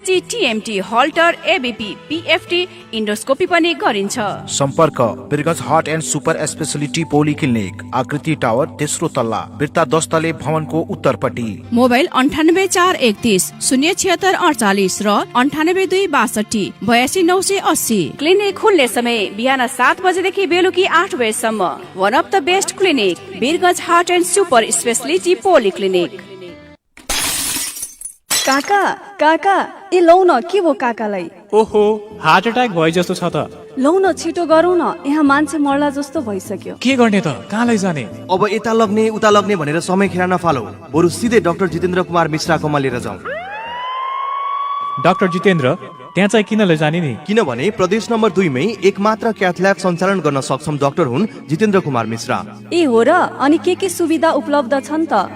City, TMT, Holter, ABP, PFT, endoscopy पनि गरिन्छ। सम्पर्क Birgunj heart and super speciality polyclinic, Akriti tower, तेस्रो तल्ला, बिर्ता 10 तले भवनको उत्तरपट्टि। मोबाइल 984130 07648 र 9826 82980। क्लिनिक खुल्ने समय बिहान 7 बजेदेखि बेलुकी 8 बजेसम्म। One of the best clinic, Birgunj heart and super speciality polyclinic. काका काका ए लौ न, के भो काकालाई? ओहो, हार्ट अट्याक भए जस्तो छ त। लौ न, छिटो गरौँ न, यहाँ मान्छे मर्ला जस्तो भइसक्यो। के गर्ने त, कहाँ लैजाने? अब यता लग्ने उता लग्ने भनेर समय खेर नफालौ, बरु सिधै डाक्टर जितेन्द्र कुमार मिश्राकोमा लिएर जाउँ। डाक्टर जितेन्द्र, त्यहाँ चाहिँ किन लैजाने नि? किनभने प्रदेश नम्बर 2 मै एकमात्र क्याथ ल्याब सञ्चालन गर्न सक्षम डाक्टर हुन् जितेन्द्र कुमार मिश्रा। ए हो र? अनि के सुविधा उपलब्ध छन् त?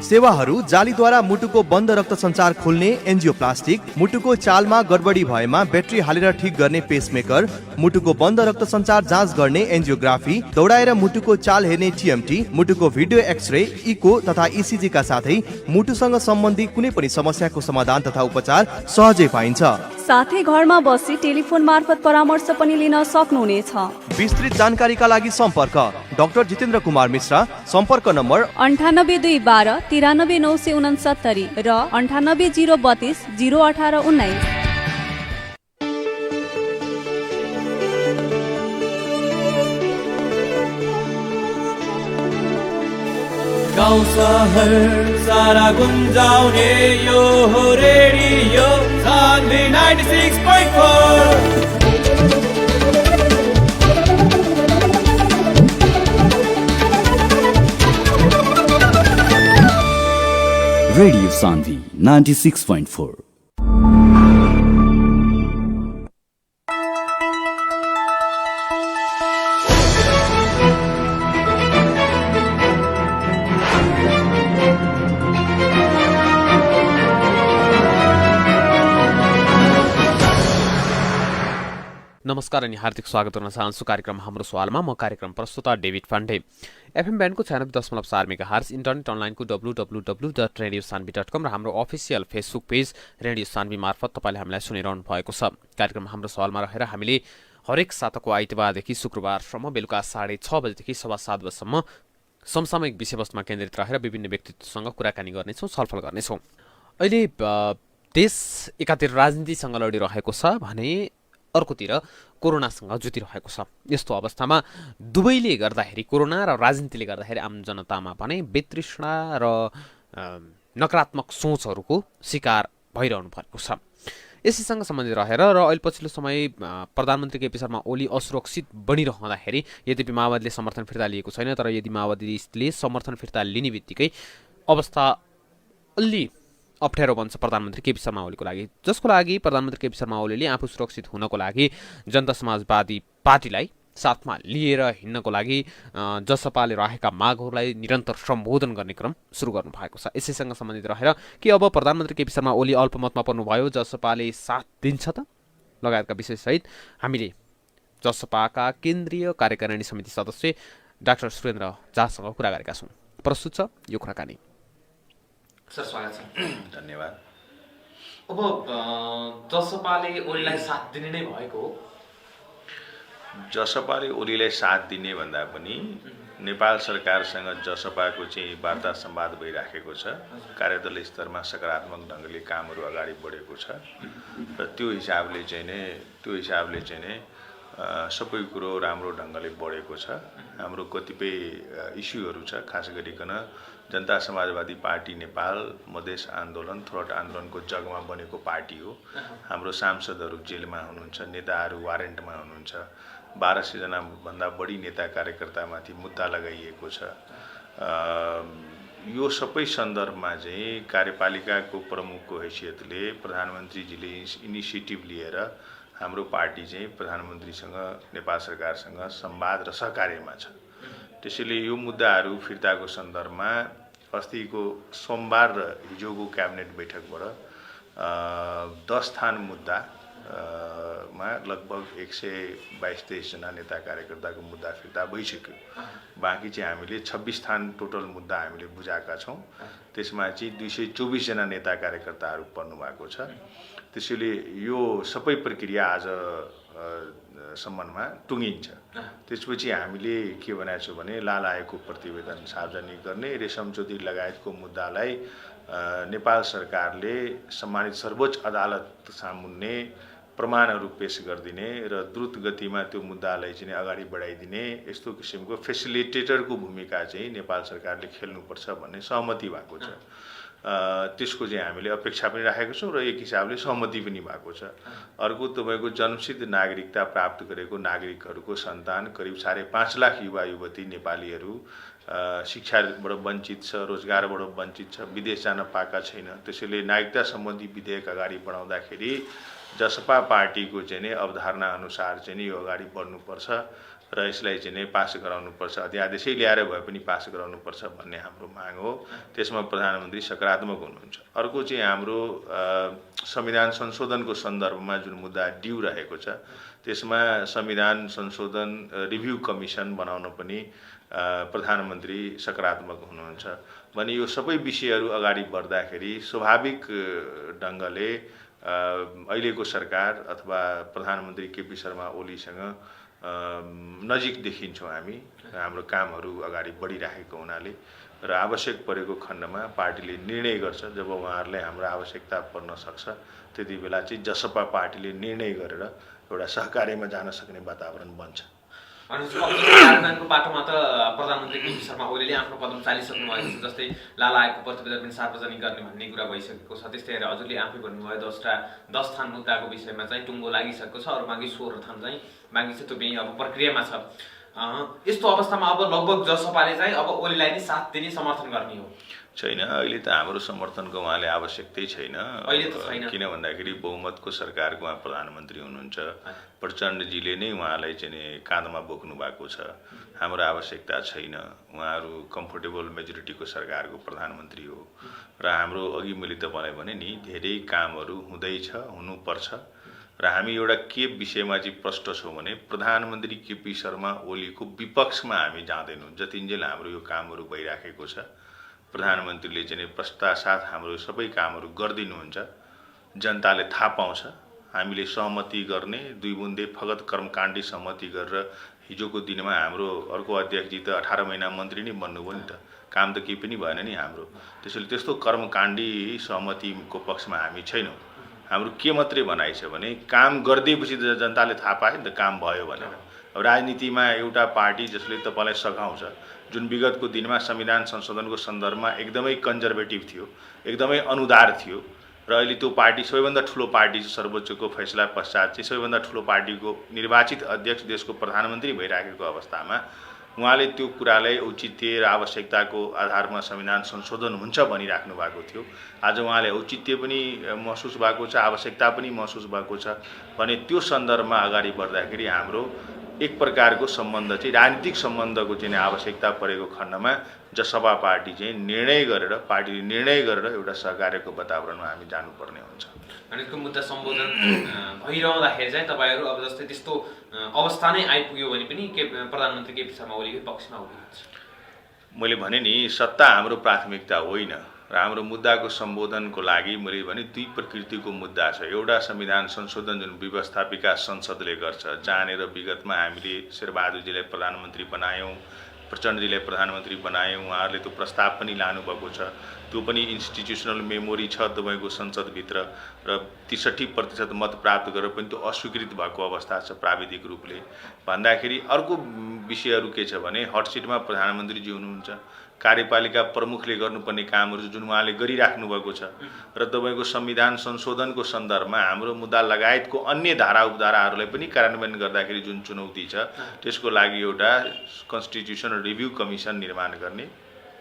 सेवाहरू जालीद्वारा मुटुको बन्द रक्त सञ्चार खोल्ने एन्जियोप्लास्टिक, मुटुको चालमा गडबडी भएमा ब्याट्री हालेर ठिक गर्ने पेसमेकर, मुटुको बन्द रक्त सञ्चार जाँच गर्ने एन्जियोग्राफी, दौडाएर मुटुको चाल हेर्ने टिएमटी, मुटुको भिडियो एक्सरे, इको तथा इसिजी का साथै मुटुसँग सम्बन्धी कुनै पनि समस्याको समाधान तथा उपचार सहजै पाइन्छ। साथै घरमा बसी टेलिफोन मार्फत परामर्श पनि लिन सक्नुहुनेछ। विस्तृत जानकारीका लागि सम्पर्क डाक्टर जितेन्द्र कुमार मिश्रा। सम्पर्क नम्बर 9821 93969 र 9802 01819। गाउँ सहर सारा गुन्जाउने यो हो रेडियो सान्वी 96.4। रेडियो सान्वी 96.4। नमस्कार अनि हार्दिक स्वागत गर्न चाहन्छु कार्यक्रम हाम्रो सवालमा। म कार्यक्रम प्रस्तुता डेभिड फान्डे। एफएम ब्यान्डको 96.4 मेगाहर्ज, इन्टरनेट अनलाइनको www.radiosanvi.com र हाम्रो official Facebook page radio Sanvi मार्फत तपाईँले हामीलाई सुनिरहनु भएको छ। कार्यक्रम हाम्रो सवालमा रहेर हामीले हरेक साताको आइतबारदेखि शुक्रबारसम्म बेलुका 6:30 बजेदेखि 7:15 बजेसम्म समसामयिक विषयवस्तुमा केन्द्रित रहेर विभिन्न व्यक्तित्वसँग कुराकानी गर्नेछौँ, छलफल गर्नेछौँ। अहिले देश एकातिर राजनीतिसँग लडिरहेको छ भने अर्कोतिर कोरोनासँग जुटिरहेको छ। यस्तो अवस्थामा दुवैले गर्दाखेरि, कोरोना र राजनीतिले गर्दाखेरि आम जनतामा भने वितृष्णा र नकारात्मक सोचहरूको शिकार भइरहनु भएको छ। यसैसँग सम्बन्धित रहेर र अहिले पछिल्लो समय प्रधानमन्त्री केपी शर्मा ओली असुरक्षित बनिरहँदाखेरि, यद्यपि माओवादीले समर्थन फिर्ता लिएको छैन, तर यदि माओवादीले समर्थन फिर्ता लिने बित्तिकै अवस्था अलि अप्ठ्यारो बन्छ प्रधानमन्त्री केपी शर्मा ओलीको लागि, जसको लागि प्रधानमन्त्री केपी शर्मा ओलीले आफू सुरक्षित हुनको लागि जनता समाजवादी पार्टीलाई साथमा लिएर हिँड्नको लागि जसपाले राखेका मागहरूलाई निरन्तर सम्बोधन गर्ने क्रम सुरु गर्नु भएको छ। यसैसँग सम्बन्धित रहेर के अब प्रधानमन्त्री केपी शर्मा ओली अल्पमतमा पर्नुभयो, जसपाले साथ दिन्छ त लगायतका विषयसहित हामीले जसपाका केन्द्रीय कार्यकारिणी समिति सदस्य डाक्टर सुरेन्द्र झासँग कुरा गरेका छौँ। प्रस्तुत छ यो कुराकानी। सर स्वागत छ। धन्यवाद। अब जसपाले ओलीलाई साथ दिने नै भएको हो? जसपाले ओलीलाई साथ दिने भन्दा पनि नेपाल सरकारसँग जसपाको चाहिँ वार्ता संवाद भइराखेको छ। कार्यदल स्तरमा सकारात्मक ढङ्गले कामहरू अगाडि बढेको छ र त्यो हिसाबले चाहिँ नै सबै कुरो राम्रो ढङ्गले बढेको छ। हाम्रो कतिपय इस्युहरू छ, खास गरिकन जनता समाजवादी पार्टी नेपाल मधेस आन्दोलन, थ्रोट आन्दोलनको जगमा बनेको पार्टी हो। हाम्रो सांसदहरू जेलमा हुनुहुन्छ, नेताहरू वारेन्टमा हुनुहुन्छ, 1200 जना भन्दा बढी नेता कार्यकर्तामाथि मुद्दा लगाइएको छ। यो सबै सन्दर्भमा चाहिँ कार्यपालिकाको प्रमुखको हैसियतले प्रधानमन्त्रीजीले इनिसिएटिभ लिएर हाम्रो पार्टी चाहिँ प्रधानमन्त्रीसँग, नेपाल सरकारसँग संवाद र सहकार्यमा छ। त्यसैले यो मुद्दाहरू फिर्ताको सन्दर्भमा अस्तिको सोमबार र हिजोको क्याबिनेट बैठकबाट 10 स्थान मुद्दा मा लगभग 122-23 जना नेता कार्यकर्ताको मुद्दा फिर्ता भइसक्यो। बाँकी चाहिँ हामीले 26 थान टोटल मुद्दा हामीले बुझाएका छौँ। त्यसमा चाहिँ 224 जना नेता कार्यकर्ताहरू पर्नु भएको छ। त्यसैले यो सबै प्रक्रिया आज सम्ममा टुङ्गिन्छ। त्यसपछि हामीले के भनेको छौँ भने लाल आयोगको प्रतिवेदन सार्वजनिक गर्ने, रेशम ज्योति लगायतको मुद्दालाई नेपाल सरकारले सम्मानित सर्वोच्च अदालत सामुन्ने प्रमाणहरू पेश गरिदिने र द्रुत गतिमा त्यो मुद्दालाई चाहिँ अगाडि बढाइदिने यस्तो किसिमको फेसिलिटेटरको भूमिका चाहिँ नेपाल सरकारले खेल्नुपर्छ भन्ने सहमति भएको छ। त्यसको चाहिँ हामीले अपेक्षा पनि राखेको छौँ र एक हिसाबले सहमति पनि भएको छ। अर्को तपाईँको जन्मसिद्ध नागरिकता प्राप्त गरेको नागरिकहरूको सन्तान करिब 5.5 लाख युवा युवती नेपालीहरू शिक्षाबाट वञ्चित छ, रोजगारबाट वञ्चित छ, विदेश जान पाएका छैन। त्यसैले नागरिकता सम्बन्धी विधेयक अगाडि बढाउँदाखेरि जसपा पार्टीको चाहिँ अवधारणा अनुसार चाहिँ यो अगाडि बढ्नुपर्छ र यसलाई चाहिँ पास गराउनुपर्छ, अध्यादेशै ल्याएर भए पनि पास गराउनुपर्छ भन्ने हाम्रो माग हो। त्यसमा प्रधानमन्त्री सकारात्मक हुनुहुन्छ। अर्को चाहिँ हाम्रो संविधान संशोधनको सन्दर्भमा जुन मुद्दा ड्यू रहेको छ त्यसमा संविधान संशोधन रिभ्यू कमिसन बनाउन पनि प्रधानमन्त्री सकारात्मक हुनुहुन्छ भने यो सबै विषयहरू अगाडि बढ्दाखेरि स्वाभाविक ढङ्गले अहिलेको सरकार अथवा प्रधानमन्त्री केपी शर्मा ओलीसँग नजिक देखिन्छौँ हामी। हाम्रो कामहरू अगाडि बढिरहेको हुनाले र आवश्यक परेको खण्डमा पार्टीले निर्णय गर्छ। जब उहाँहरूलाई हाम्रो आवश्यकता पर्न सक्छ त्यति बेला चाहिँ जसपा पार्टीले निर्णय गरेर एउटा सहकार्यमा जान सक्ने वातावरण बन्छ। कार्यान्वयनको बाटोमा त प्रधानमन्त्री केपी शर्मा ओलीले आफ्नो कदम चालिसक्नु भएको छ। जस्तै लाल आयोगको प्रतिवेदन पनि सार्वजनिक गर्ने भन्ने कुरा भइसकेको छ। त्यस्तै हेरेर हजुरले आफै भन्नुभयो 10 थान मुद्दाको विषयमा चाहिँ टुङ्गो लागिसकेको छ। अरू बाँकी 16 थान चाहिँ बाँकी छ, त्यो पनि अब प्रक्रियामा छ। यस्तो अवस्थामा अब लगभग जसपाले चाहिँ अब ओलीलाई नै साथ दिने समर्थन गर्ने हो छैन। अहिले त हाम्रो समर्थनको उहाँले आवश्यकतै छैन। अहिले त छैन। किन भन्दाखेरि बहुमतको सरकारको उहाँ प्रधानमन्त्री हुनुहुन्छ। प्रचण्डजीले नै उहाँलाई चाहिँ काँधमा बोक्नु भएको छ। हाम्रो आवश्यकता छैन। उहाँहरू कम्फोर्टेबल मेजोरिटीको सरकारको प्रधानमन्त्री हो र हाम्रो अघि मैले तपाईँलाई भने नि धेरै कामहरू हुँदैछ, हुनुपर्छ र हामी एउटा के विषयमा चाहिँ प्रष्ट छौँ भने प्रधानमन्त्री केपी शर्मा ओलीको विपक्षमा हामी जाँदैनौँ। जतिन्जेल हाम्रो यो कामहरू भइराखेको छ प्रधानमन्त्रीले चाहिँ प्रस्तावसाथ हाम्रो सबै कामहरू गरिदिनुहुन्छ। जनताले थाहा पाउँछ। हामीले सहमति गर्ने 2 बुन्दे फगत कर्मकाण्डी सहमति गरेर हिजोको दिनमा हाम्रो अर्को अध्यक्षजी त 18 महिना मन्त्री नै बन्नुभयो नि त। काम त केही पनि भएन नि हाम्रो। त्यसैले त्यस्तो कर्मकाण्डी सहमतिको पक्षमा हामी छैनौँ। हाम्रो के मात्रै भनाइ छ भने काम गरिदिएपछि त जनताले थाहा पाए नि त काम भयो भनेर। अब राजनीतिमा एउटा पार्टी जसले तपाईँलाई सघाउँछ, जुन विगतको दिनमा संविधान संशोधनको सन्दर्भमा एकदमै कन्जर्भेटिभ थियो, एकदमै अनुदार थियो र अहिले त्यो पार्टी सबैभन्दा ठुलो पार्टी सर्वोच्चको फैसला पश्चात चाहिँ सबैभन्दा ठुलो पार्टीको निर्वाचित अध्यक्ष देशको प्रधानमन्त्री भइराखेको अवस्थामा उहाँले त्यो कुरालाई औचित्य र आवश्यकताको आधारमा संविधान संशोधन हुन्छ भनिराख्नु भएको थियो। आज उहाँले औचित्य पनि महसुस भएको छ, आवश्यकता पनि महसुस भएको छ भने त्यो सन्दर्भमा अगाडि बढ्दाखेरि हाम्रो एक प्रकारको सम्बन्ध चाहिँ राजनीतिक सम्बन्धको चाहिँ आवश्यकता परेको खण्डमा जसपा पार्टी चाहिँ पार्टीले निर्णय गरेर एउटा सहकार्यको वातावरणमा हामी जानुपर्ने हुन्छ। अनि त्यो मुद्दा सम्बोधन भइरहँदाखेरि चाहिँ तपाईँहरू अब जस्तै त्यस्तो अवस्था नै आइपुग्यो भने पनि प्रधानमन्त्री केपी शर्मा ओलीको पक्षमा हुनुहुन्छ। मैले भने नि सत्ता हाम्रो प्राथमिकता होइन र हाम्रो मुद्दाको सम्बोधनको लागि मैले भने 2 प्रकृतिको मुद्दा छ। एउटा संविधान संशोधन जुन व्यवस्थापिका संसदले गर्छ, जानेर विगतमा हामीले शेरबहादुरजीलाई प्रधानमन्त्री बनायौँ, प्रचण्डजीलाई प्रधानमन्त्री बनायौँ, उहाँहरूले त्यो प्रस्ताव पनि लानुभएको छ। त्यो पनि इन्स्टिट्युसनल मेमोरी छ तपाईँको संसदभित्र र 63% मत प्राप्त गरेर पनि त्यो अस्वीकृत भएको अवस्था छ प्राविधिक रूपले। भन्दाखेरि अर्को विषयहरू के छ भने हट सिटमा प्रधानमन्त्रीजी हुनुहुन्छ, कार्यपालिका प्रमुखले गर्नुपर्ने कामहरू जुन उहाँले गरिराख्नु भएको छ र तपाईँको संविधान संशोधनको सन्दर्भमा हाम्रो मुद्दा लगायतको अन्य धारा उपधाराहरूलाई पनि कार्यान्वयन गर्दाखेरि जुन चुनौती छ त्यसको लागि एउटा कन्स्टिट्युसन रिभ्यू कमिसन निर्माण गर्ने,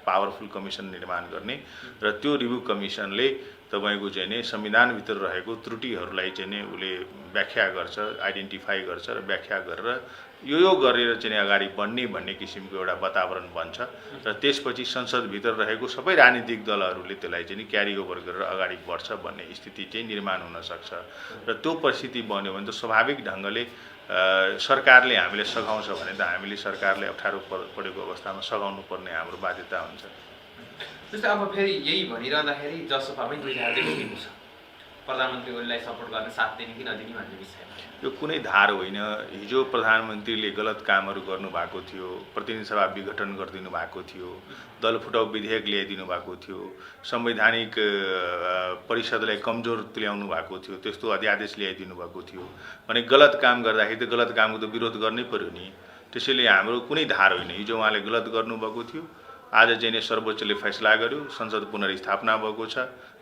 पावरफुल कमिसन निर्माण गर्ने र त्यो रिभ्यू कमिसनले तपाईँको चाहिँ नि संविधानभित्र रहेको त्रुटिहरूलाई चाहिँ नि उसले व्याख्या गर्छ, आइडेन्टिफाई गर्छ र व्याख्या गरेर यो गरेर चाहिँ अगाडि बढ्ने भन्ने किसिमको एउटा वातावरण बन्छ र त्यसपछि संसदभित्र रहेको सबै राजनीतिक दलहरूले त्यसलाई चाहिँ क्यारी ओभर गरेर अगाडि बढ्छ भन्ने स्थिति चाहिँ निर्माण हुन सक्छ र त्यो परिस्थिति बन्यो भने त स्वाभाविक ढङ्गले सरकारले हामीले सघाउँछ भने त हामीले सरकारले अप्ठ्यारो परेको अवस्थामा सघाउनु पर्ने हाम्रो बाध्यता हुन्छ। जस्तै अब फेरि यही भनिरहँदाखेरि जसपामै दुई धार देखिएको छ, प्रधानमन्त्री ओलीलाई सपोर्ट गर्ने साथ दिने कि नदिने भन्ने विषयमा यो कुनै धार होइन। हिजो प्रधानमन्त्रीले गलत कामहरू गर्नुभएको थियो, प्रतिनिधि सभा विघटन गरिदिनु भएको थियो, दल फुटाउ विधेयक ल्याइदिनु भएको थियो, संवैधानिक परिषदलाई कमजोर तुल्याउनु भएको थियो, त्यस्तो अध्यादेश ल्याइदिनु भएको थियो भने गलत काम गर्दाखेरि त गलत कामको त विरोध गर्नै पर्यो नि। त्यसैले हाम्रो कुनै धार होइन। हिजो उहाँले गलत गर्नुभएको थियो, आज चाहिँ सर्वोच्चले फैसला गर्यो, संसद पुनर्स्थापना भएको छ,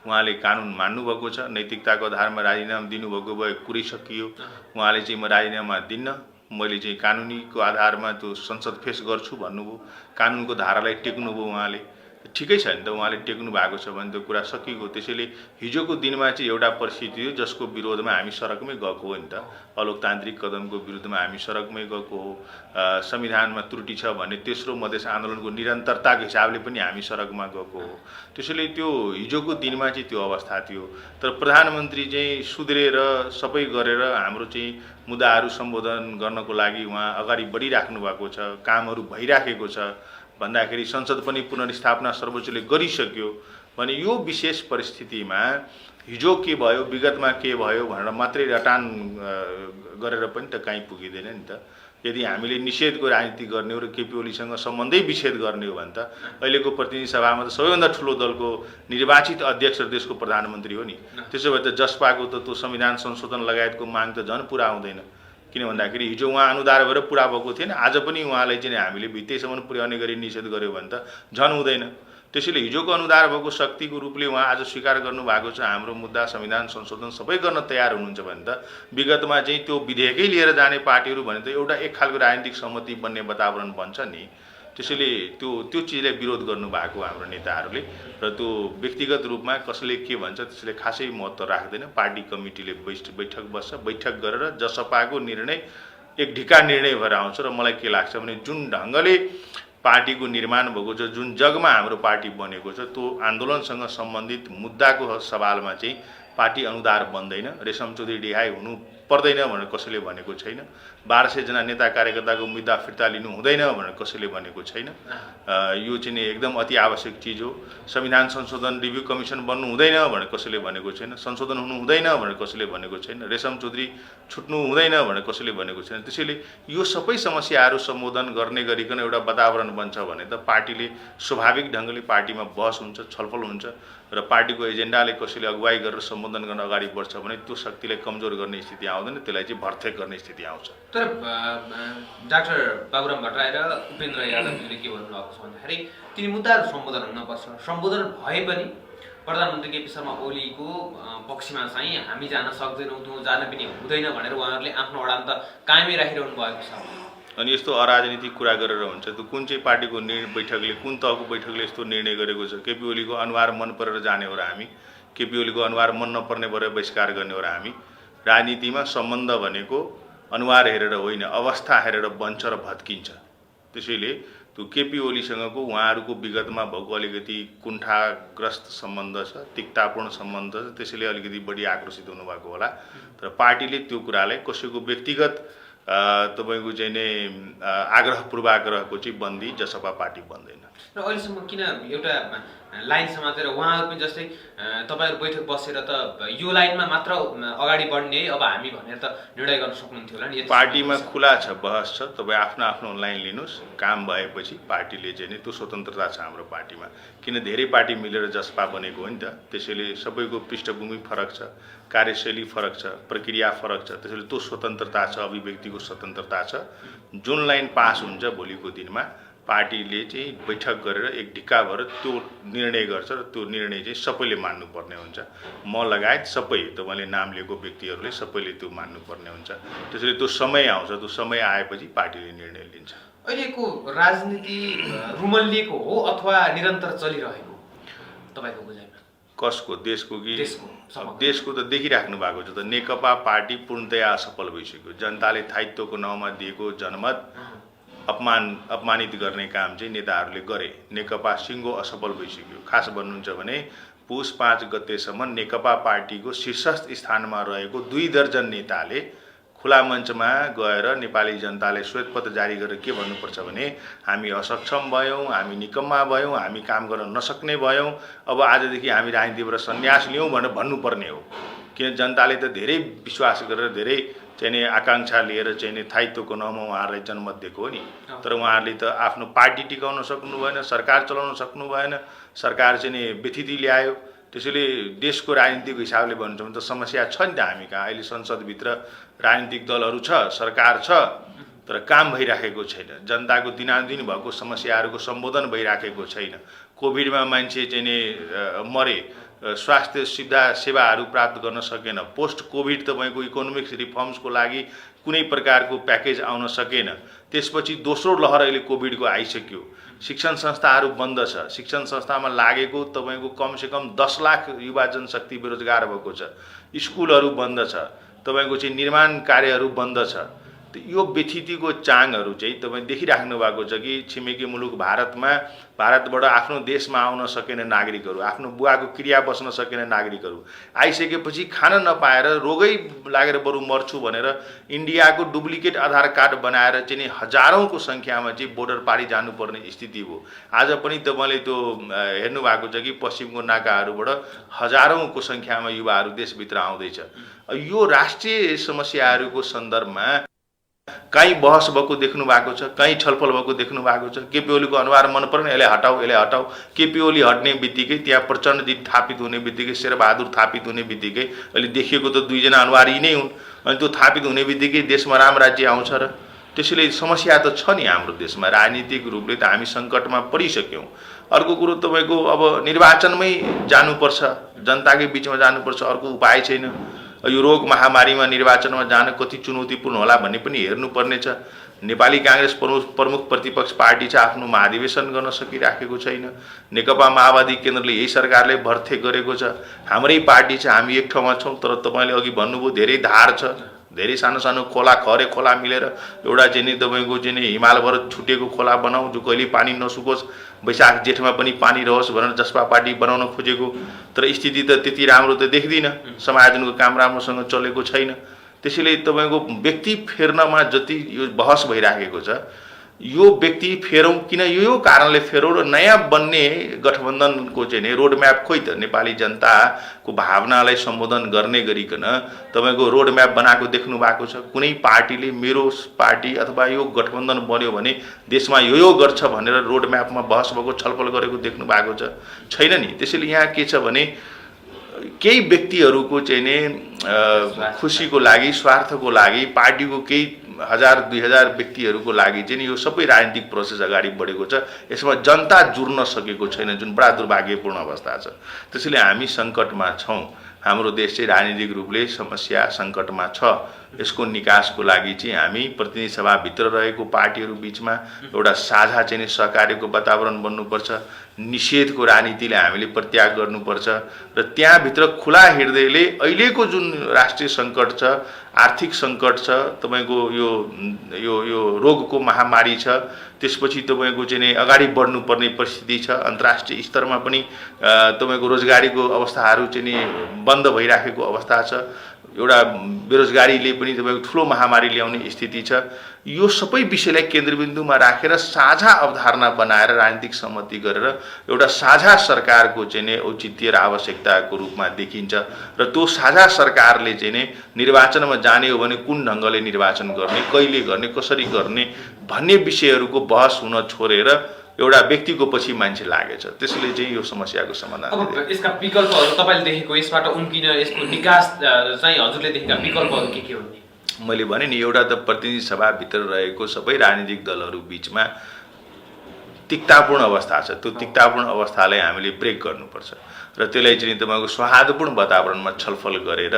उहाँले कानुन मान्नुभएको छ, नैतिकताको आधारमा राजीनामा दिनुभएको भए कुरै सकियो। उहाँले चाहिँ म राजीनामा दिन्न, मैले चाहिँ कानुनीको आधारमा त्यो संसद फेस गर्छु भन्नुभयो, कानुनको धारालाई टेक्नुभयो उहाँले, ठिकै छ नि त, उहाँले टेक्नु भएको छ भने त्यो कुरा सकिएको। त्यसैले हिजोको दिनमा चाहिँ एउटा परिस्थिति हो जसको विरोधमा हामी सडकमै गएको हो नि त, अलोकतान्त्रिक कदमको विरुद्धमा हामी सडकमै गएको हो। संविधानमा त्रुटि छ भने तेस्रो मधेस आन्दोलनको निरन्तरताको हिसाबले पनि हामी सडकमा गएको हो। त्यसैले त्यो हिजोको दिनमा चाहिँ त्यो अवस्था थियो। तर प्रधानमन्त्री चाहिँ सुध्रेर सबै गरेर हाम्रो चाहिँ मुद्दाहरू सम्बोधन गर्नको लागि उहाँ अगाडि बढिराख्नु भएको छ, कामहरू भइराखेको छ भन्दाखेरि संसद पनि पुनर्स्थापना सर्वोच्चले गरिसक्यो भने यो विशेष परिस्थितिमा हिजो के भयो, विगतमा के भयो भनेर मात्रै रटान गरेर पनि त कहीँ पुगिँदैन नि त। यदि हामीले निषेधको राजनीति गर्ने हो र केपी ओलीसँग सम्बन्धै विच्छेद गर्ने हो भने त अहिलेको प्रतिनिधि सभामा त सबैभन्दा ठुलो दलको निर्वाचित अध्यक्ष देशको प्रधानमन्त्री हो नि। त्यसो भए त जसपाको त त्यो संविधान संशोधन लगायतको माग त झन् पुरा हुँदैन। किन भन्दाखेरि हिजो उहाँ अनुदार भएर पुरा भएको थिएन, आज पनि उहाँलाई चाहिँ हामीले भित्तैसम्म पुर्याउने गरी निषेध गर्यो भने त झन् हुँदैन। त्यसैले हिजोको अनुदार भएको शक्तिको रूपले उहाँ आज स्वीकार गर्नुभएको छ हाम्रो मुद्दा संविधान संशोधन सबै गर्न तयार हुनुहुन्छ भने त विगतमा चाहिँ त्यो विधेयकै लिएर जाने पार्टीहरू भने त एउटा एक खालको राजनीतिक सहमति बन्ने वातावरण बन्छ नि। त्यसैले त्यो चिजलाई विरोध गर्नुभएको हाम्रो नेताहरूले र त्यो व्यक्तिगत रूपमा कसले के भन्छ त्यसले खासै महत्त्व राख्दैन। पार्टी कमिटीले बैठक बस्छ, बैठक गरेर जसपाको निर्णय एक ढिका निर्णय भएर आउँछ र मलाई के लाग्छ भने जुन ढङ्गले पार्टीको निर्माण भएको छ, जुन जगमा हाम्रो पार्टी बनेको छ, त्यो आन्दोलनसँग सम्बन्धित मुद्दाको सवालमा चाहिँ पार्टी अनुदार बन्दैन। रेशम चौधरी रिहाई हुनु पर्दैन भनेर कसैले भनेको छैन, 1200 जना नेता कार्यकर्ताको मुद्दा फिर्ता लिनु हुँदैन भनेर कसैले भनेको छैन। यो चाहिँ एकदम अति आवश्यक चिज हो। संविधान संशोधन रिभ्यू कमिसन बन्नु हुँदैन भनेर कसैले भनेको छैन, संशोधन हुनु हुँदैन भनेर कसैले भनेको छैन, रेशम चौधरी छुट्नु हुँदैन भनेर कसैले भनेको छैन। त्यसैले यो सबै समस्याहरू सम्बोधन गर्ने गरिकन एउटा वातावरण बन्छ भने त पार्टीले स्वाभाविक ढङ्गले पार्टीमा बहस हुन्छ, छलफल हुन्छ र पार्टीको एजेन्डाले कसैले अगुवाई गरेर सम्बोधन गर्न अगाडि बढ्छ भने त्यो शक्तिलाई कमजोर गर्ने स्थिति आउँदैन, त्यसलाई चाहिँ भर्तेक गर्ने स्थिति आउँछ। तर डाक्टर बाबुराम भट्टराई र उपेन्द्र यादवले के भन्नुभएको छ भन्दाखेरि तिनी मुद्दाहरू सम्बोधन हुनपर्छ, सम्बोधन भए पनि प्रधानमन्त्री केपी शर्मा ओलीको पक्षमा चाहिँ हामी जान सक्दैनौँ, त्यो जान पनि हुँदैन भनेर उहाँहरूले आफ्नो अडान त कायमै राखिरहनु भएको छ। अनि यस्तो अराजनीतिक कुरा गरेर हुन्छ त्यो कुन चाहिँ पार्टीको बैठकले, कुन तहको बैठकले यस्तो निर्णय गरेको छ? केपी ओलीको अनुहार मन परेर जाने हो र हामी? केपी ओलीको अनुहार मन नपर्ने भएर बहिष्कार गर्ने हो र हामी? राजनीतिमा सम्बन्ध भनेको अनुहार हेरेर होइन, अवस्था हेरेर बन्छ र भत्किन्छ। त्यसैले त्यो केपी ओलीसँगको उहाँहरूको विगतमा भएको अलिकति कुण्ठाग्रस्त सम्बन्ध छ, तिक्तापूर्ण सम्बन्ध छ, त्यसैले अलिकति बढी आक्रोशित हुनुभएको होला। तर पार्टीले त्यो कुरालाई कसैको व्यक्तिगत तपाईँको चाहिँ नै आग्रह पूर्वाग्रहको चाहिँ बन्दी जसपा पार्टी बन्दैन। र अहिलेसम्म किन एउटा लाइन समातेर उहाँहरू पनि जस्तै तपाईँहरू बैठक बसेर त यो लाइनमा मात्र अगाडि बढ्ने अब हामी भनेर त निर्णय गर्न सक्नुहुन्थ्यो होला नि। पार्टीमा खुला छ, बहस छ, तपाईँ आफ्नो आफ्नो लाइन लिनुहोस्, काम भएपछि पार्टीले चाहिँ नि त्यो स्वतन्त्रता छ हाम्रो पार्टीमा। किन धेरै पार्टी मिलेर जसपा बनेको हो नि त, त्यसैले सबैको पृष्ठभूमि फरक छ, कार्यशैली फरक छ, प्रक्रिया फरक छ, त्यसैले त्यो स्वतन्त्रता छ, अभिव्यक्तिको स्वतन्त्रता छ। जुन लाइन पास हुन्छ भोलिको दिनमा पार्टीले चाहिँ बैठक गरेर एक ढिक्का भएर त्यो निर्णय गर्छ र त्यो निर्णय चाहिँ सबैले मान्नुपर्ने हुन्छ, म लगायत सबै तपाईँले नाम लिएको व्यक्तिहरूले सबैले त्यो मान्नुपर्ने हुन्छ। त्यसैले त्यो समय आउँछ, त्यो समय आएपछि पार्टीले निर्णय लिन्छ। अहिलेको राजनीति रुमल्लिएको हो अथवा निरन्तर चलिरहेको तपाईँको बुझाइमा? कसको देशको कि देशको देशको त देखिराख्नु भएको छ त नेकपा पार्टी पूर्णतया असफल भइसक्यो जनताले थायित्वको नाउँमा दिएको जनमत अपमानित गर्ने काम चाहिँ नेताहरूले गरे नेकपा सिङ्गो असफल भइसक्यो खास भन्नुहुन्छ भने पुस 5 गतेसम्म नेकपा पार्टीको शीर्षस्थ स्थानमा रहेको 2 दर्जन नेताले खुला मञ्चमा गएर नेपाली जनताले श्वेतपत्र जारी गरेर के भन्नुपर्छ भने हामी असक्षम भयौँ हामी निकम्मा भयौँ हामी काम गर्न नसक्ने भयौँ अब आजदेखि हामी राजनीतिबाट सन्यास लियौँ भनेर भन्नुपर्ने हो किन जनताले त धेरै विश्वास गरेर धेरै चाहिँ आकाङ्क्षा लिएर चाहिँ थायित्वको नाउँमा उहाँहरूलाई जनमत दिएको हो नि तर उहाँहरूले त आफ्नो पार्टी टिकाउन सक्नु भएन सरकार चलाउन सक्नु भएन सरकार चाहिँ व्यथिति ल्यायो त्यसैले देशको राजनीतिको हिसाबले भन्नुहुन्छ भने त समस्या छ नि त हामी कहाँ अहिले संसदभित्र राजनीतिक दलहरू छ सरकार छ तर काम भइराखेको छैन जनताको दिनानुदिन भएको समस्याहरूको सम्बोधन भइराखेको छैन कोभिडमा मान्छे चाहिँ मरे स्वास्थ्य सुविधा सेवाहरू प्राप्त गर्न सकेन पोस्ट कोभिड तपाईँको इकोनोमिक्स रिफर्म्सको लागि कुनै प्रकारको प्याकेज आउन सकेन त्यसपछि दोस्रो लहर अहिले कोभिडको आइसक्यो शिक्षण संस्थाहरू बन्द छ शिक्षण संस्थामा लागेको तपाईँको कमसेकम 10 लाख युवा जनशक्ति बेरोजगार भएको छ स्कुलहरू बन्द छ तपाईँको चाहिँ निर्माण कार्यहरू बन्द छ यो व्यथितिको चाङहरू चाहिँ तपाईँ देखिराख्नु भएको छ कि छिमेकी मुलुक भारतबाट आफ्नो देशमा आउन सकेन नागरिकहरू आफ्नो बुवाको क्रिया बस्न सकेन नागरिकहरू आइसकेपछि खान नपाएर रोगै लागेर बरु मर्छु भनेर इन्डियाको डुप्लिकेट आधार कार्ड बनाएर चाहिँ हजारौंको संख्यामा चाहिँ बोर्डर पारी जानुपर्ने स्थिति हो आज पनि तपाईँले त्यो हेर्नु भएको छ कि पश्चिमको नाकाहरूबाट हजारौंको संख्यामा युवाहरू देशभित्र आउँदैछ यो राष्ट्रिय समस्याहरूको सन्दर्भमा कहीँ बहस भएको देख्नु भएको छ कहीँ छलफल भएको देख्नु भएको छ केपी ओलीको अनुहार मन पर्ने यसले हटाऊ केपी ओली हट्ने बित्तिकै त्यहाँ प्रचण्डजी थापित हुने बित्तिकै शेरबहादुर थापित हुने बित्तिकै अहिले देखिएको त 2 जना अनुहार यी नै हुन् अनि त्यो थापित हुने बित्तिकै देशमा राम राज्य आउँछ र त्यसैले समस्या त छ नि हाम्रो देशमा राजनीतिक रूपले त हामी सङ्कटमा परिसक्यौँ अर्को कुरो तपाईँको अब निर्वाचनमै जानुपर्छ जनताकै बिचमा जानुपर्छ अर्को उपाय छैन यो रोग महामारीमा निर्वाचनमा जान कति चुनौतीपूर्ण होला भन्ने पनि हेर्नुपर्ने छ नेपाली कांग्रेस प्रमुख प्रतिपक्ष पार्टी छ आफ्नो महाधिवेशन गर्न सकिराखेको छैन नेकपा माओवादी केन्द्रले यही सरकारले भर्थे गरेको छ हाम्रै पार्टी छ हामी एक ठाउँमा छौं तर तपाईले अघि भन्नुभयो धेरै धार छ धेरै सानो सानो खोला खरे खोला मिलेर एउटा चाहिँ तपाईको चाहिँ हिमालभर छुटेको खोला बनाऊ जो कहिले पानी नसुकोस् वैशाख जेठमा पनि पानी रहोस् भनेर जसपा पार्टी बनाउन खोजेको तर स्थिति त त्यति राम्रो त देख्दिन समायोजनको काम राम्रोसँग चलेको छैन त्यसैले तपाईको व्यक्ति फेर्नमा जति यो बहस भइराखेको छ यो व्यक्ति फेरौं किन यो कारणले फेरौं र नयाँ बन्ने गठबन्धनको चाहिँ रोड म्याप खोइ त नेपाली जनताको भावनालाई सम्बोधन गर्ने गरिकन तपाईको रोड म्याप बनाएको देख्नु भएको छ कुनै पार्टीले मेरो पार्टी अथवा यो गठबन्धन बन्यो भने देशमा यो गर्छ भनेर रोड म्यापमा बहस भएको छलफल गरेको देख्नु भएको छैन नि त्यसैले यहाँ के छ भने केही व्यक्तिहरूको चाहिँ नि खुसीको लागि स्वार्थको लागि पार्टीको केही 1000-2000 व्यक्तिहरूको लागि चाहिँ यो सबै राजनीतिक प्रोसेस अगाडि बढेको छ यसमा जनता जुर्न सकेको छैन जुन बडा दुर्भाग्यपूर्ण अवस्था छ त्यसैले हामी संकटमा छौं हाम्रो देश चाहिँ राजनीतिक रूपले समस्या संकटमा छ यसको निकासको लागि चाहिँ हामी प्रतिनिधि सभा भित्र रहेको पार्टीहरू बीचमा एउटा साझा चाहिँ सहकार्यको वातावरण बन्नुपर्छ निषेधको राजनीतिले हामीले प्रत्याग गर्नुपर्छ र त्यहाँ भित्र खुला हृदयले अहिलेको जुन राष्ट्रिय संकट छ आर्थिक संकट छ तपाईको यो रोगको महामारी छ त्यसपछि तपाईको चाहिँ अगाडि बढ्नुपर्ने परिस्थिति छ अन्तर्राष्ट्रिय स्तरमा पनि तपाईको रोजगारीको अवस्थाहरू चाहिँ बन्द भइराखेको अवस्था छ एउटा बेरोजगारीले पनि तपाईको ठूलो महामारी ल्याउने स्थिति छ यो सबै विषयलाई केन्द्रबिन्दुमा राखेर साझा अवधारणा बनाएर राजनीतिक सहमति गरेर एउटा साझा सरकारको चाहिँ औचित्य र आवश्यकताको रूपमा देखिन्छ र त्यो साझा सरकारले चाहिँ निर्वाचनमा जाने हो भने कुन ढंगले निर्वाचन गर्ने कहिले गर्ने कसरी गर्ने भन्ने विषयहरूको बहस हुन छोडेर एउटा व्यक्तिको पछि मान्छे लागेछ त्यसले चाहिँ यो समस्याको समाधान अब यसका विकल्पहरू तपाईले देखेको यसबाट उम्किन यसको निकास चाहिँ हजुरले देखेका विकल्पहरू के हुन् मैले भने नि एउटा त प्रतिनिधि सभा भित्र रहेको सबै राजनीतिक दलहरू बीचमा तिक्तापूर्ण अवस्था छ त्यो तिक्तापूर्ण अवस्थालाई हामीले ब्रेक गर्नुपर्छ र त्यसलाई चाहिँ तपाईँको सौहार्दपूर्ण वातावरणमा छलफल गरेर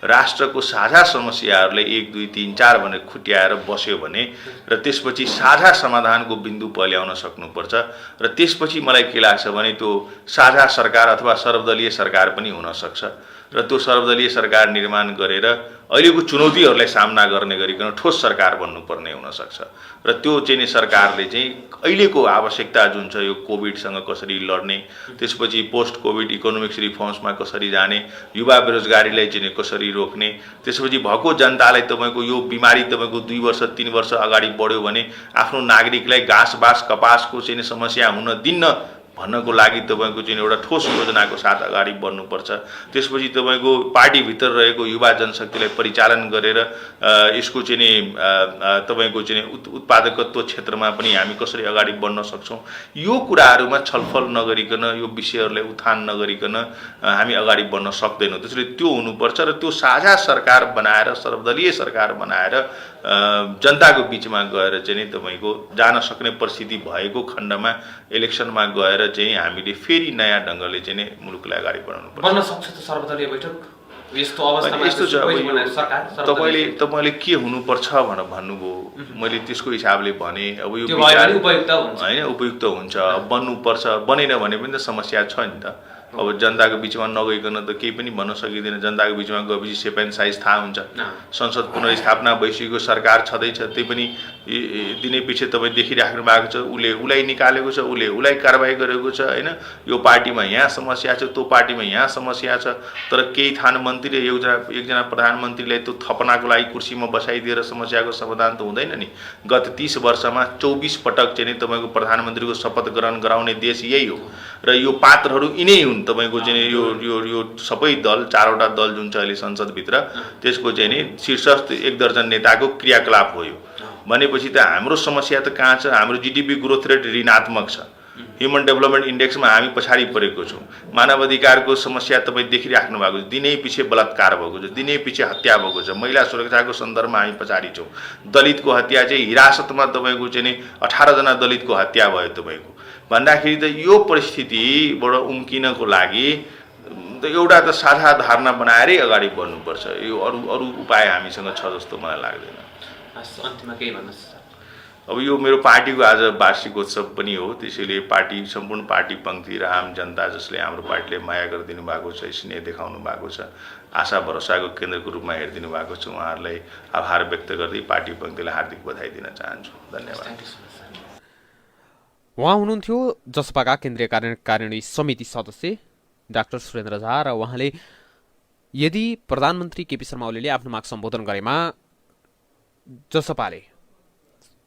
राष्ट्रको साझा समस्याहरूलाई 1, 2, 3, 4 भनेर खुट्याएर बस्यो भने र त्यसपछि साझा समाधानको बिन्दु पल्याउन सक्नुपर्छ र त्यसपछि मलाई के लाग्छ भने त्यो साझा सरकार अथवा सर्वदलीय सरकार पनि हुन सक्छ र त्यो सर्वदलीय सरकार निर्माण गरेर अहिलेको चुनौतीहरूलाई सामना गर्ने गरिकन ठोस सरकार बन्नुपर्ने हुनसक्छ र त्यो चाहिँ नि सरकारले चाहिँ अहिलेको आवश्यकता जुन छ यो कोभिडसँग कसरी लड्ने, त्यसपछि पोस्ट कोभिड इकोनोमिक्स रिफर्म्समा कसरी जाने, युवा बेरोजगारीलाई चाहिँ कसरी रोक्ने, त्यसपछि भएको जनतालाई तपाईँको यो बिमारी तपाईँको 2 वर्ष 3 वर्ष अगाडि बढ्यो भने आफ्नो नागरिकलाई घाँस बाँस कपासको चाहिँ समस्या हुन दिन्न भन्नको लागि तपाईँको चाहिँ एउटा ठोस योजनाको साथ अगाडि बढ्नुपर्छ। त्यसपछि तपाईँको पार्टीभित्र रहेको युवा जनशक्तिलाई परिचालन गरेर यसको चाहिँ नि तपाईँको चाहिँ उत्पादकत्व क्षेत्रमा पनि हामी कसरी अगाडि बढ्न सक्छौँ, यो कुराहरूमा छलफल नगरिकन, यो विषयहरूलाई उत्थान नगरिकन हामी अगाडि बढ्न सक्दैनौँ। त्यसैले त्यो हुनुपर्छ र त्यो साझा सरकार बनाएर, सर्वदलीय सरकार बनाएर जनताको बिचमा गएर चाहिँ नि तपाईँको जान सक्ने परिस्थिति भएको खण्डमा इलेक्सनमा गएर चाहिँ हामीले फेरि नयाँ ढङ्गले चाहिँ नि मुलुकलाई अगाडि बढाउनु पर्छ। बन्न सक्छ त सर्वदलीय बैठक यस्तो अवस्थामा? यस्तो छ तपाईँले के हुनुपर्छ भनेर भन्नुभयो, मैले त्यसको हिसाबले भने अब यो होइन उपयुक्त हुन्छ, बन्नुपर्छ, बनेन भने पनि त समस्या छ नि त। अब जनताको बिचमा नगइकन त केही पनि भन्न सकिँदैन। जनताको बिचमा गएपछि सेप एन्ड साइज थाहा हुन्छ। संसद पुनर्स्थापना भइसकेको सरकार छँदैछ, त्यही पनि दिनै पछि तपाईँ देखिराख्नु भएको छ, उसलाई निकालेको छ, उसलाई कारबाही गरेको छ होइन। यो पार्टीमा यहाँ समस्या छ, त्यो पार्टीमा यहाँ समस्या छ, तर केही थान मन्त्रीले एकजना प्रधानमन्त्रीलाई त्यो थपनाको लागि कुर्सीमा बसाइदिएर समस्याको समाधान त हुँदैन नि। गत 30 वर्षमा 24 पटक चाहिँ नि तपाईँको प्रधानमन्त्रीको शपथ ग्रहण गराउने देश यही हो र यो पात्रहरू यिनै हुन्। तपाईँको चाहिँ यो सबै दल, 4वटा दल जुन छ अहिले संसदभित्र, त्यसको चाहिँ नि शीर्षस्थ 1 दर्जन नेताको क्रियाकलाप हो यो भनेपछि त हाम्रो समस्या त कहाँ छ? हाम्रो जीडीपी ग्रोथ रेट ऋणात्मक छ, ह्युमन डेभलपमेन्ट इन्डेक्समा हामी पछाडि परेको छौँ, मानव अधिकारको समस्या तपाईँ देखिराख्नु भएको छ, दिनै पछि बलात्कार भएको छ, दिनै पछि हत्या भएको छ, महिला सुरक्षाको सन्दर्भमा हामी पछाडि छौँ। दलितको हत्या चाहिँ हिरासतमा तपाईँको चाहिँ नि 18 जना दलितको हत्या भयो तपाईँको भन्दाखेरि त यो परिस्थितिबाट उम्किनको लागि एउटा त साझा धारणा बनाएरै अगाडि बढ्नुपर्छ। यो अरू उपाय हामीसँग छ जस्तो मलाई लाग्दैन। अन्तिममा केही भन्नुहोस्। अब यो मेरो पार्टीको आज वार्षिकोत्सव पनि हो, त्यसैले पार्टी, सम्पूर्ण पार्टी पङ्क्ति र आम जनता जसले हाम्रो पार्टीले माया गरिदिनु भएको छ, स्नेह देखाउनु भएको छ, आशा भरोसाको केन्द्रको रूपमा हेरिदिनु भएको छ, उहाँहरूलाई आभार व्यक्त गर्दै पार्टी पङ्क्तिलाई हार्दिक बधाई दिन चाहन्छु। धन्यवाद। उहाँ हुनुहुन्थ्यो जसपाका केन्द्रीय कार्यान्वयन समिति सदस्य डाक्टर सुरेन्द्र झा र उहाँले यदि प्रधानमन्त्री केपी शर्मा ओलीले आफ्नो माग सम्बोधन गरेमा जसपाले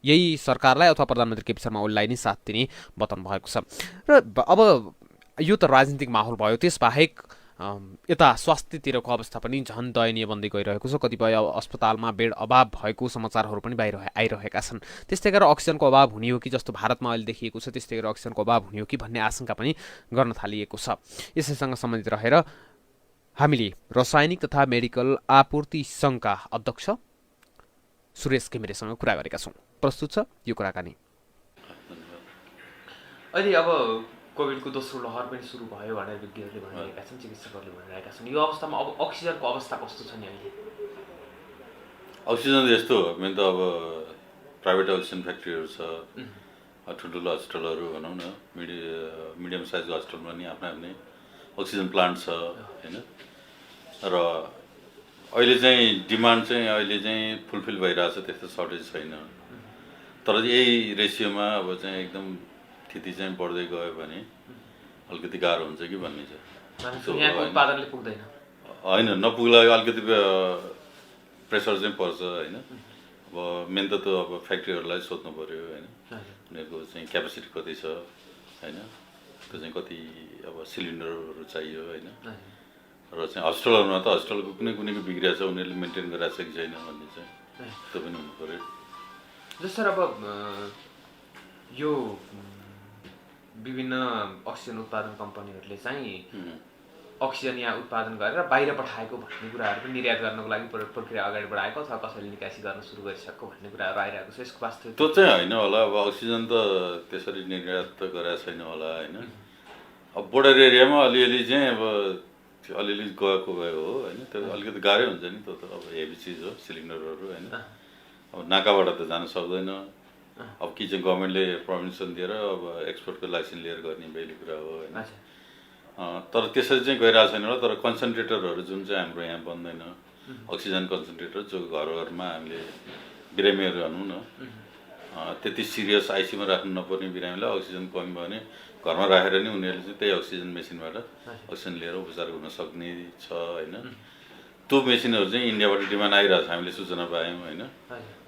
यही सरकारलाई अथवा प्रधानमन्त्री केपी शर्मा ओलीलाई नै साथ दिने बताउनु भएको छ। र अब यो त राजनीतिक माहौल भयो, त्यसबाहेक यता स्वास्थ्यतिरको अवस्था पनि झन् दयनीय बन्दै गइरहेको छ। कतिपय अस्पतालमा बेड अभाव भएको समाचारहरू पनि बाहिर आइरहेका छन्। त्यस्तै गरेर अक्सिजनको अभाव हुने हो कि, जस्तो भारतमा अहिले देखिएको छ त्यस्तै गरेर अक्सिजनको अभाव हुने हो कि भन्ने आशंका पनि गर्न थालिएको छ। यसैसँग सम्बन्धित रहेर हामीले रासायनिक तथा मेडिकल आपूर्ति सङ्घका अध्यक्ष सुरेश घिमिरेसँग कुरा गरेका छौँ। प्रस्तुत छ यो कुराकानी। अहिले अब कोभिडको दोस्रो लहर पनि सुरु भयो भनेर विज्ञहरूले भनिरहेका छन्, चिकित्सकहरूले भनिरहेका छन्। यो अवस्थामा अब अक्सिजनको अवस्था कस्तो छ नि अहिले? अक्सिजन यस्तो हो, मेन त अब प्राइभेट अक्सिजन फ्याक्ट्रीहरू छ, ठुल्ठुलो हस्पिटलहरू भनौँ न, मिडियम साइजको हस्पिटलमा नि आफ्नै अक्सिजन प्लान्ट छ होइन। र अहिले चाहिँ डिमान्ड चाहिँ अहिले चाहिँ फुलफिल भइरहेछ, त्यस्तो सर्टेज छैन। तर यही रेसियोमा अब चाहिँ एकदम स्थिति चाहिँ बढ्दै गयो भने अलिकति गाह्रो हुन्छ कि भन्ने छ। उत्पादनले पुग्दैन होइन, नपुग्ला अलिकति प्रेसर चाहिँ पर्छ होइन। अब मेन त अब फ्याक्ट्रीहरूलाई सोध्नु पऱ्यो होइन, उनीहरूको चाहिँ क्यापेसिटी कति छ होइन, त्यो चाहिँ कति अब सिलिन्डरहरू चाहियो होइन। र चाहिँ हस्पिटलहरूमा त हस्पिटलको कुनैको बिग्रिया छ, उनीहरूले मेन्टेन गरिरहेको छ कि छैन भन्ने चाहिँ त्यो पनि हुनु पऱ्यो। जसरी अब यो विभिन्न अक्सिजन उत्पादन कम्पनीहरूले चाहिँ अक्सिजन यहाँ उत्पादन गरेर बाहिर पठाएको भन्ने कुराहरू पनि निर्यात गर्नको लागि प्रक्रिया अगाडि बढाएको अथवा कसैले निकासी गर्न सुरु गरिसकेको भन्ने कुराहरू आइरहेको छ। यसको वास्तविक त्यो चाहिँ होइन होला। अब अक्सिजन त त्यसरी निर्यात त गरेको छैन होला होइन। अब बोर्डर एरियामा अलिअलि चाहिँ अब अलिअलि गएको गयो हो होइन, त्यो अलिकति गाह्रै हुन्छ नि, त्यो त अब हेभी चिज हो सिलिन्डरहरू होइन। अब नाकाबाट त जान सक्दैन, अब कि चाहिँ गभर्मेन्टले पर्मिसन दिएर अब एक्सपोर्टको लाइसेन्स लिएर गर्ने बेली कुरा हो होइन। तर त्यसरी चाहिँ गइरहेको छैन होला। तर कन्सन्ट्रेटरहरू जुन चाहिँ हाम्रो यहाँ बन्दैन, अक्सिजन कन्सन्ट्रेटर जो घर घरमा हामीले बिरामीहरू भनौँ न त्यति सिरियस आइसीमा राख्नु नपर्ने बिरामीलाई अक्सिजन कमी भयो भने घरमा राखेर नि उनीहरूले चाहिँ त्यही अक्सिजन मेसिनबाट अक्सिजन लिएर उपचार हुन सक्ने छ होइन। त्यो मेसिनहरू चाहिँ इन्डियाबाट डिमान्ड आइरहेको छ, हामीले सूचना पायौँ होइन।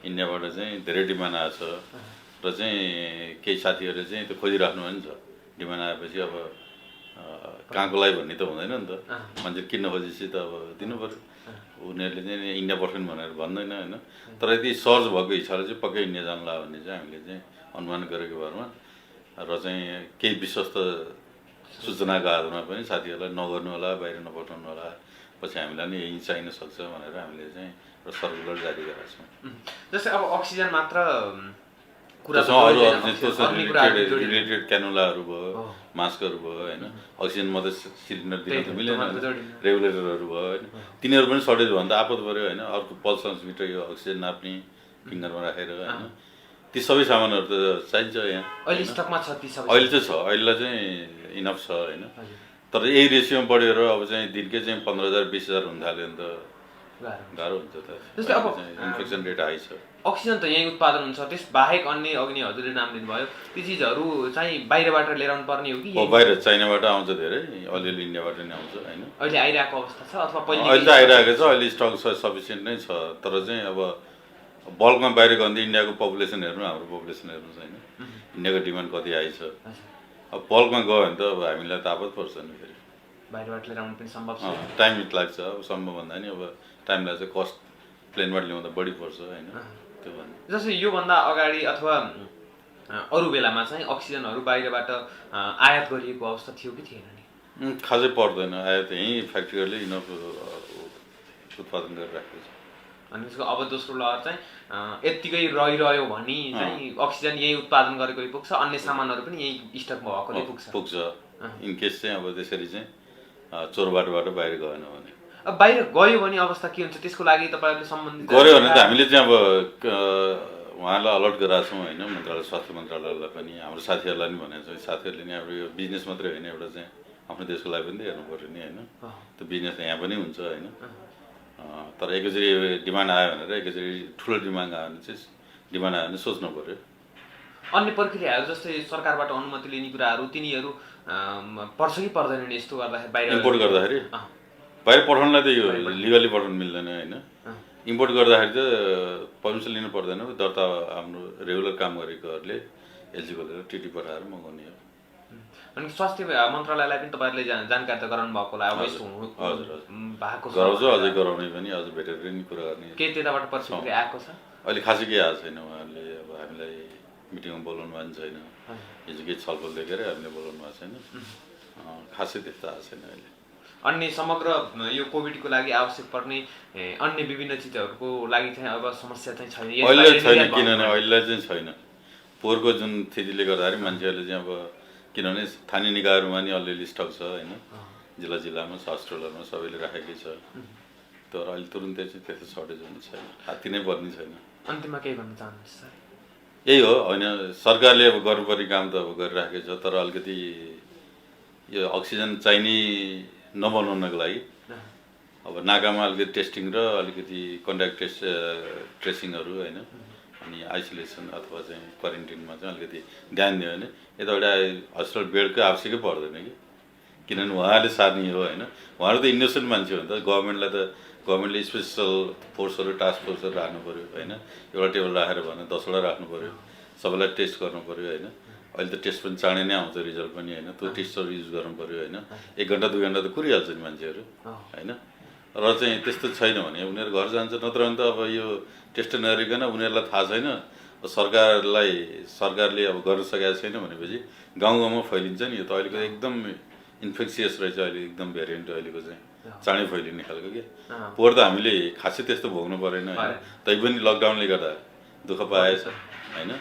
इन्डियाबाट चाहिँ धेरै डिमान्ड आएको छ र चाहिँ केही साथीहरूले चाहिँ त्यो खोजिराख्नु पनि छ। डिमान्ड आएपछि अब कहाँको लागि भन्ने त हुँदैन नि त, मान्छे किन्न खोजेपछि त अब दिनु पऱ्यो। उनीहरूले चाहिँ इन्डिया पठाउनु भनेर भन्दैन होइन। तर यदि सर्च भएको हिसाबले चाहिँ पक्कै इन्डिया जान्ला भन्ने चाहिँ हामीले चाहिँ अनुमान गरेको भरमा र चाहिँ केही विश्वस्त सूचनाको आधारमा पनि साथीहरूलाई नगर्नु होला, बाहिर नपठाउनु होला, पछि हामीलाई नै यहीँ चाहिन सक्छ भनेर हामीले चाहिँ एउटा सर्कुलर जारी गरेका छौँ। जस्तै अब अक्सिजन मात्र रिलेटेड क्यानुलाहरू भयो, मास्कहरू भयो होइन, अक्सिजन मात्रै सिलिन्डर दिन त मिलेन, रेगुलेटरहरू भयो होइन, तिनीहरू पनि सर्टेज भयो भने त आपत पऱ्यो होइन। अर्को पल्स ट्रान्समिटर यो अक्सिजन नाप्ने फिङ्गरमा राखेर होइन, ती सबै सामानहरू त चाहिन्छ यहाँ। अहिले स्टकमा छ ती सबै? अहिले चाहिँ छ, अहिलेलाई चाहिँ इनफ छ होइन। तर यही रेसियोमा बढेर अब चाहिँ दिनकै चाहिँ 15,000 20,000 हुन थाल्यो भने त गाह्रो हुन्छ त। जस्तै अब इन्फेक्सन रेट हाई छ। अक्सिजन त यहीँ उत्पादन हुन्छ, त्यस बाहेक अन्य अघि नै हजुरले नाम लिनुभयो ती चिजहरू चाहिँ बाहिरबाट लिएर आउनु पर्ने हो कि? बाहिर चाइनाबाट आउँछ धेरै, अलिअलि इन्डियाबाट नै आउँछ होइन। अहिले आइरहेको अवस्था छ अथवा पहिले? अहिले त आइरहेको छ, अहिले स्टक सफिसियन्ट नै छ। तर चाहिँ अब बल्कमा बाहिर गयो भने इन्डियाको पपुलेसन हेर्नु, हाम्रो पपुलेसन हेर्नु छैन, इन्डियाको डिमान्ड कति आइछ। अब बल्कमा गयो भने त अब हामीलाई त आपत पर्छ नि फेरि, बाहिरबाट लिएर आउनु पनि सम्भव छ। टाइम लाग्छ, अब सम्भव भन्दा नि अब टाइम लाग्छ, कस्ट प्लेनबाट ल्याउँदा बढी पर्छ होइन। त्यो भन्दा जस्तै योभन्दा अगाडि अथवा अरू बेलामा चाहिँ अक्सिजनहरू बाहिरबाट आयात गरिएको अवस्था थियो कि थिएन नि? खासै पर्दैन, आयात यहीँ फ्याक्ट्रीहरूले इनफ उत्पादन गरिराखेको छ। अनि त्यसको अब दोस्रो लहर चाहिँ यत्तिकै रहिरह्यो भने चाहिँ अक्सिजन यही उत्पादन गरेको पुग्छ, अन्य सामानहरू पनि यही स्टकमा भएकोले पुग्छ। इनकेस चाहिँ अब त्यसरी चाहिँ चोरबाटोबाट बाहिर गएन भने। अब बाहिर गयो भने अवस्था के हुन्छ त्यसको लागि तपाईँहरूले सम्बन्धित गऱ्यो भने त हामीले चाहिँ अब उहाँलाई अलर्ट गराएको छौँ होइन, मन्त्रालय स्वास्थ्य मन्त्रालयलाई पनि, हाम्रो साथीहरूलाई पनि भनेको छौँ। साथीहरूले नि अब यो बिजनेस मात्रै होइन, एउटा चाहिँ आफ्नो देशको लागि पनि त हेर्नु पऱ्यो नि होइन। त्यो बिजनेस यहाँ पनि हुन्छ होइन। तर एकैचोटि डिमान्ड आयो भनेर एकैचोटि ठुलो डिमान्ड आयो भने चाहिँ डिमान्ड आयो भने सोच्नु पऱ्यो। अन्य प्रक्रियाहरू जस्तै सरकारबाट अनुमति लिने कुराहरू तिनीहरू पर्छ कि पर्दैन नि यस्तो गर्दाखेरि? बाहिर इम्पोर्ट गर्दाखेरि बाहिर पठाउनलाई त यो लिगली पठाउनु मिल्दैन होइन। इम्पोर्ट गर्दाखेरि त पर्मिसन लिनु पर्दैन, दर्ता हाम्रो रेगुलर काम गरेकोहरूले एलिजिबल टिटी पठाएर मगाउने हो। अनि स्वास्थ्य मन्त्रालयलाई पनि तपाईँहरूले जानकारी त गराउनु भएको होला? भएको गराउँछ, अझै गराउने पनि, अझ भेटेर नि कुरा गर्ने। केही त्यताबाट प्रतिक्रिया आएको छ? अहिले खासै केही आएको छैन। उहाँहरूले अब हामीलाई मिटिङमा बोलाउनु भएको छैन, हिजो केही छलफल देखेर हामीले बोलाउनु भएको छैन, खासै त्यस्तो आएको छैन अहिले। अन्य समग्र यो कोभिडको लागि आवश्यक पर्ने अन्य विभिन्न चिजहरूको लागि चाहिँ अब समस्या चाहिँ छैन? अहिले छैन, किनभने अहिले चाहिँ छैन। पोहोरको जुन स्थितिले गर्दाखेरि मान्छेहरूले चाहिँ अब किनभने स्थानीय निकायहरूमा नि अलिअलि स्टक छ होइन, जिल्ला जिल्लामा हस्पिटलहरूमा सबैले राखेकै छ। तर अहिले तुरुन्तै चाहिँ त्यस्तो सर्टेज हुने छैन, हात्ती नै पर्ने छैन। अन्तिममा केही भन्न चाहनुहुन्छ सर? यही हो होइन, सरकारले अब गर्नुपर्ने काम त अब गरिराखेको छ। तर अलिकति यो अक्सिजन चाहिने नबनाउनको लागि अब नाकामा अलिकति टेस्टिङ र अलिकति कन्ट्याक्ट ट्रेसिङहरू होइन, अनि आइसोलेसन अथवा चाहिँ क्वारेन्टिनमा चाहिँ अलिकति ध्यान दियो भने यताबाट हस्पिटल बेडको आवश्यकै पर्दैन कि, किनभने उहाँले सार्ने हो होइन। उहाँहरू त इनोसेन्ट मान्छे हो नि त। गभर्मेन्टले स्पेसल फोर्सहरू टास्क फोर्सहरू राख्नु पऱ्यो होइन, एउटा टेबल राखेर भने 10वटा राख्नु पऱ्यो, सबैलाई टेस्ट गर्नु पऱ्यो होइन। अहिले त टेस्ट पनि चाँडै नै आउँछ, रिजल्ट पनि होइन, त्यो टेस्टहरू युज गर्नु पऱ्यो होइन। 1 घन्टा 2 घन्टा त कुरिहाल्छ नि मान्छेहरू होइन। र चाहिँ त्यस्तो छैन भने उनीहरू घर जान्छ, नत्र भने त अब यो टेस्ट नगरिकन उनीहरूलाई थाहा छैन, सरकारले अब गर्न सकेको छैन भनेपछि गाउँ गाउँमा फैलिन्छ नि। यो त अहिलेको एकदम इन्फेक्सियस रहेछ, अहिले एकदम भेरिएन्ट अहिलेको चाहिँ चाँडै फैलिने खालको के। पोहोर त हामीले खासै त्यस्तो भोग्नु परेन होइन, तैपनि लकडाउनले गर्दा दुःख पाएछ होइन।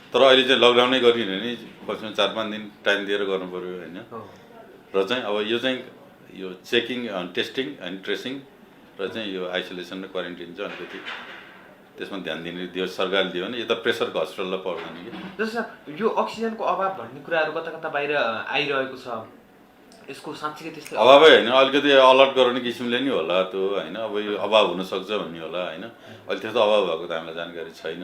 तर अहिले चाहिँ लकडाउनै गरिने नि, कमसेकम 4-5 दिन टाइम दिएर गर्नु पऱ्यो होइन। र चाहिँ अब यो चाहिँ यो चेकिङ टेस्टिङ एन्ड ट्रेसिङ र चाहिँ यो आइसोलेसन र क्वारेन्टाइन चाहिँ अलिकति त्यसमा ध्यान दियो सरकारले दियो भने यता प्रेसरको हस्पिटललाई पर्दैन कि। जस्तो यो अक्सिजनको अभाव भन्ने कुराहरू कता कता बाहिर आइरहेको छ, यसको साँच्चै त्यस्तो अभावै होइन, अलिकति अलर्ट गराउने किसिमले नि होला त्यो होइन। अब यो अभाव हुनसक्छ भन्ने होला होइन, अहिले त्यस्तो अभाव भएको त हामीलाई जानकारी छैन।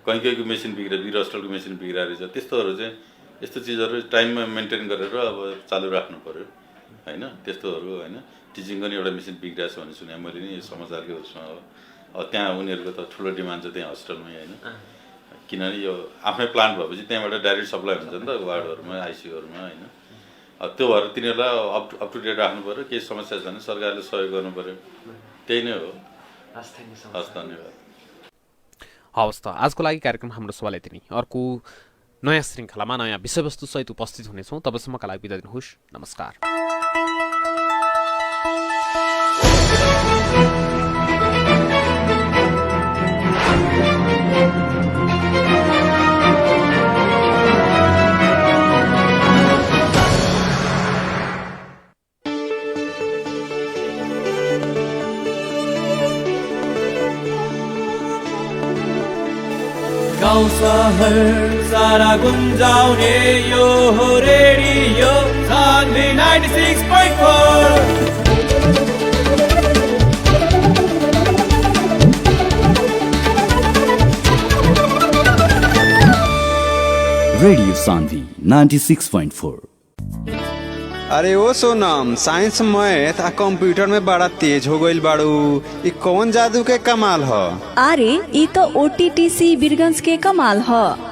कहीँको मेसिन बिग्रियो, वीर हस्पिटलको मेसिन बिग्रिरहेको रहेछ, त्यस्तोहरू चाहिँ यस्तो चिजहरू टाइममा मेन्टेन गरेर अब चालु राख्नु पऱ्यो होइन। त्यस्तोहरू होइन, टिचिङको नि एउटा मेसिन बिग्रिरहेको छ भन्ने सुने मैले नि समाचारको उसमा। अब त्यहाँ उनीहरूको त ठुलो डिमान्ड छ त्यहाँ हस्पिटलमै होइन, किनभने यो आफ्नै प्लान्ट भएपछि त्यहाँबाट डाइरेक्ट सप्लाई हुन्छ नि त वार्डहरूमा आइसियुहरूमा होइन। त्यो भएर तिनीहरूलाई अप टु डेट राख्नु पऱ्यो, केही समस्या छ भने सरकारले सहयोग गर्नु पऱ्यो, त्यही नै हो। हस् धन्यवाद। हवस् त, आजको लागि कार्यक्रम हाम्रो सवाल यति नै। अर्को नयाँ श्रृङ्खलामा नयाँ विषयवस्तु सहित उपस्थित हुनेछौँ। तबसम्मका लागि बिदा दिनुहोस्, नमस्कार। गाउँ सहर सारा गुन्जाउने यो हो रेडियो सान्वी 96.4। रेडियो सान्वी 96.4। अरे ओ सोनम, साइंस मैथ आ कंप्यूटर में बड़ा तेज हो गईल बाड़ू, ई कौन जादू के कमाल ह? अरे ई तो OTTC बीरगंज के कमाल ह।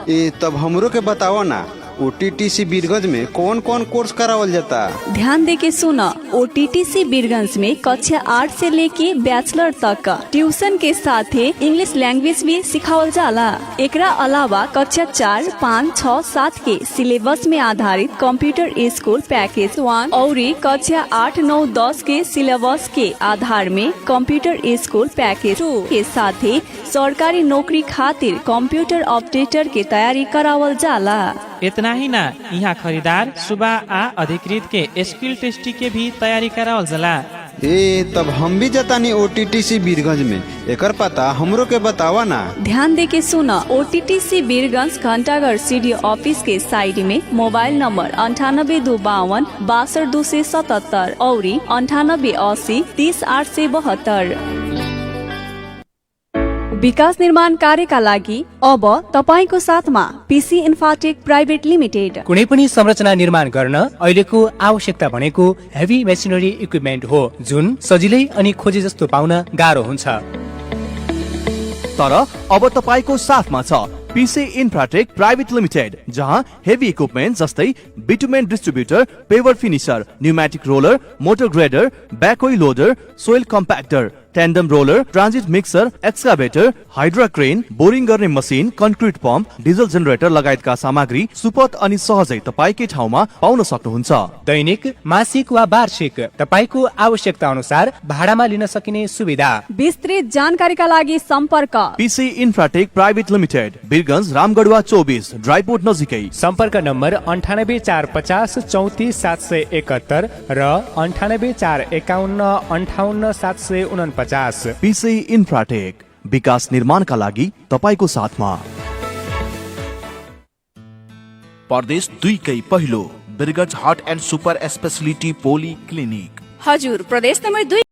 ए तब हमरो के बताओ ना, OTTC बीरगंज में कौन कौन कोर्स करावल जाता? ध्यान दे के सुना, OTTC बीरगंज में कक्षा 8 से लेके बैचलर तक का ट्यूशन के साथ ही इंग्लिश लैंग्वेज भी सिखावल जाला। एकरा अलावा कक्षा 4, 5, 6, 7 के सिलेबस में आधारित कंप्यूटर स्कूल पैकेज 1 और कक्षा 8, 9, 10 के सिलेबस के आधार में कंप्यूटर स्कूल पैकेज 2 के साथ ही सरकारी नौकरी खातिर कंप्यूटर ऑपरेटर के तैयारी करावल जाला। इतना ही ना, यहाँ खरीदार, सुबह आ अधिकृत के स्किल टेस्टी के भी तैयारी करावल जाला। ए तब हम भी जतानी OTTC बीरगंज में, एकर पता हमरो के बतावा ना। ध्यान दे के सुना, OTTC बीरगंज घंटाघर सीडी ऑफिस के साइड में मोबाइल नंबर 9825 62277 और 9880 30872। विकास निर्माण कार्यका लागि अब तपाईको साथमा PC इन्फाटेक प्राइभेट लिमिटेड। कुनै पनि संरचना निर्माण गर्न अहिलेको आवश्यकता भनेको हेभी मेसिनरी इक्विपमेन्ट हो, जुन सजिलै अनि खोजे जस्तो पाउन गाह्रो हुन्छ। तर अब तपाईको साथमा छ PC इन्फ्राटेक प्राइभेट लिमिटेड, जहाँ हेभी इक्विपमेन्ट जस्तै bitumen distributor, paver finisher, pneumatic roller, motor grader, backhoe loader, soil compactor, tandem roller, transit mixer, excavator, hydra crane, boring गर्ने machine, concrete pump, diesel generator लगायतका सामग्री सुपथ अनि सहजै तपाईकै ठाउँमा पाउन सक्नुहुन्छ। दैनिक, मासिक वा वार्षिक तपाईको आवश्यकता अनुसार भाडामा लिन सकिने सुविधा। विस्तृत जानकारीका लागि सम्पर्क PC infratech private limited, Birgunj, Ramgadhwa 24, dry port नजिकै। सम्पर्क नम्बर 9845 34 771 र 9845 58 749। PC इन्फ्राटेक, विकास निर्माणका लागि तपाईको साथमा। प्रदेश 2 कै पहिलो Birgunj heart and super speciality polyclinic. हजुर, प्रदेश नम्बर 2